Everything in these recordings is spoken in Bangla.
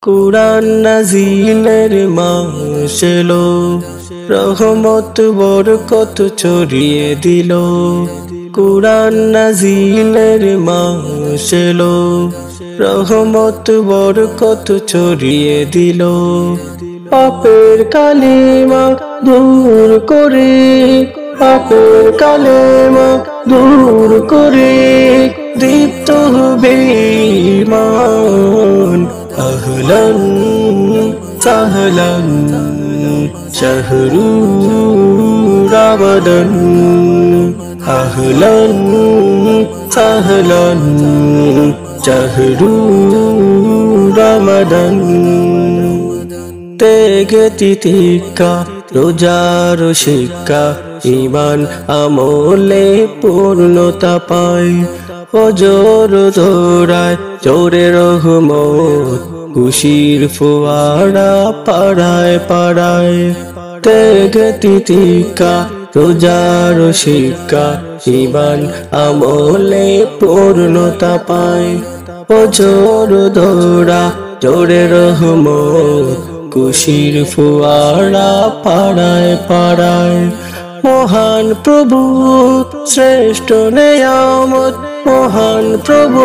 কুরআন নাজিলের মাস এলো, রহমত বরকত ছড়িয়ে দিল। কুরআন নাজিলের মাস এলো, রহমত বরকত ছড়িয়ে দিল। পাপের কালিমা দূর করে, পাপের কালিমা দূর করে দীপ্ত হবে ঈমান। আহলান সাহলান শাহরু রমাদান, আহলান সাহলান শাহরু রমাদান। ত্যাগ তিতিক্ষা রোজার শিক্ষা, ঈমান আমলে পূর্ণতা পায়। ফজর দৌড়ায় জোরে রহমত, খুশির ফোয়ারা পাড়ায় পাড়ায়। ত্যাগ তিতিক্ষা রোজার শিক্ষা, ঈমান আমলে পূর্ণতা পায়। ফজর দৌড়া জোরে রহমত, খুশির ফোয়ারা পাড়ায় পাড়ায়। মহান প্রভু শ্রেষ্ঠ নেয়ামত, মহান প্রভু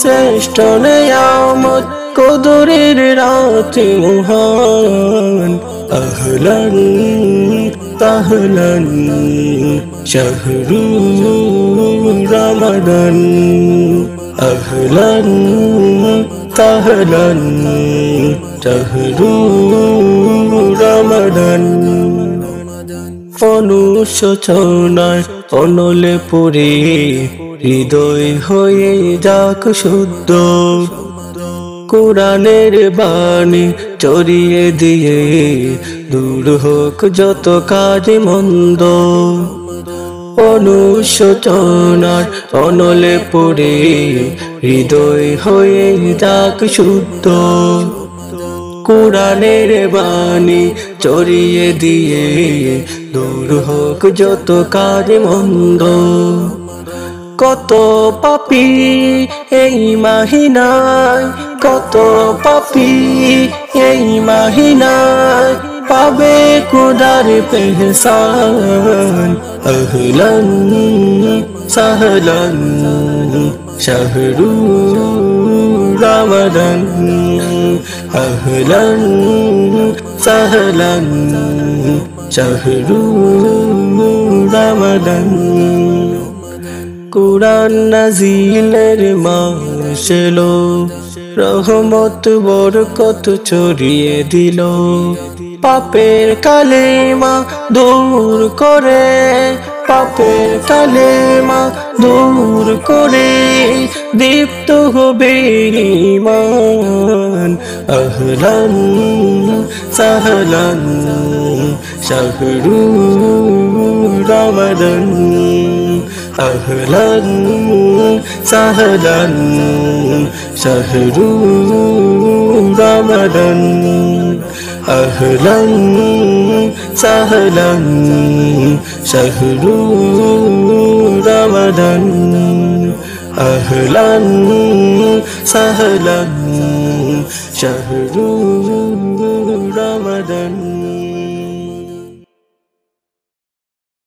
শ্রেষ্ঠ নেয়ামত, কদরের রাতে মহান। আহলান তাহলান শাহরু রমাদান, আহলান তাহলান শাহরু রমাদান। অনুশোচনায় অনলে পড়ে হৃদয় হয়ে যাক শুদ্ধ, কুরআনের বাণী ছড়িয়ে দিয়ে দূর হোক যত কাজ মন্দ। অনুশোচনার অনলে পড়ে হৃদয় হয়ে যাক শুদ্ধ, কুরআনের বাণী ছড়িয়ে দিয়ে দূর হোক যত কাজ মন্দ। কত পাপী এই মাহিনায়, কত পাপী এই মাহিনায় পাবে খোদার পেহসান। আহলান সাহলান শাহরু রমাদান, আহলান সাহলান শাহরু রমাদান। কুরআন নাজিলের মাস এলো, রহমত বরকত ছড়িয়ে দিল। পাপের কালিমা দূর করে, পাপের কালিমা দূর করে দীপ্ত হবে ঈমান। আহলান সাহলান শাহরু রমাদান, আহলান সাহলান শাহরু রমাদান, আহলান সাহলান শাহরু রমাদান, আহলান সাহলান শাহরু